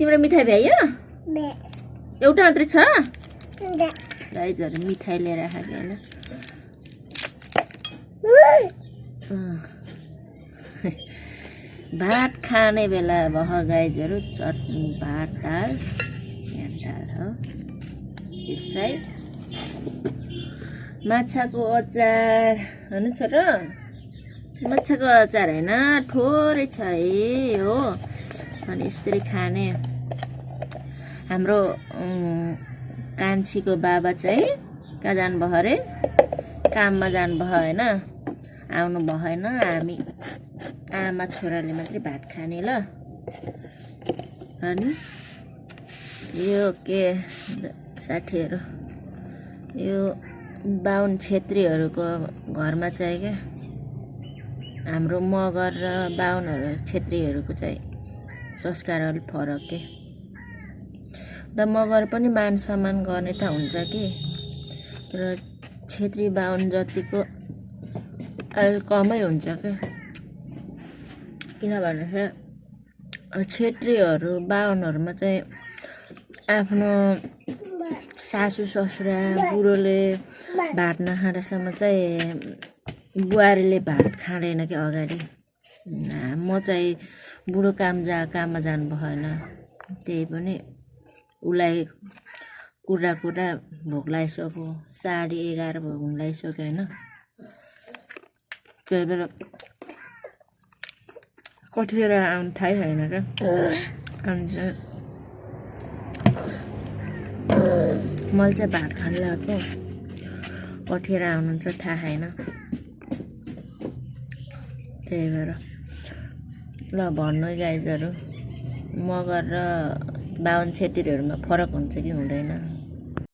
तिम्रो मिठाई भ्यायो एउटा मात्रै छ गाइजहरु मिठाई लिएर आएको हैन भात खाने बेला भयो गाइजहरु चटनी भात दाल हो यो चाहिँ माछाको अचार हैन छोरो माछाको अचार हैन थोरै छ है हो अनि यसरी खाने हाम्रो कान्छीको बाबा चाहिँ कहाँ जानु भयो अरे काममा जानु भयो हैन आउनु भएन हामी आमा छोराले मात्रै भात खाने ल अनि यो के साथीहरु यो बाहुन छेत्रीहरुको घरमा चाहिँ के हाम्रो मगर र बाहुनहरु छेत्रीहरुको चाहिँ संस्कार अलि फरक के द मगर पनि मान सम्मान गर्ने त हुन्छ कि तर छेत्री बाहुन जतिको अलि कमै हुन्छ के किनभने छेत्रीहरु बाहुनहरुमा चाहिँ आफ्नो सासु ससुरा बुढोले भात नखाँदासम्म चाहिँ बुहारीले भात खाँदैन कि अगाडि म चाहिँ बुढो काममा जानु भएन त्यही पनि उलाई कुरा भोक लागिसक्यो 11:30 भोक लागिसक्यो हैन त्यही भएर कतिखेर आउनु थाहै छैन क्या अनि मैले चाहिँ भात खान लाग्यो कतिखेर आउनुहुन्छ थाहा छैन त्यही भएर ल भन्नु गाइजहरु मगर र बाहुन छेत्रीहरुमा फरक हुन्छ कि हुँदैन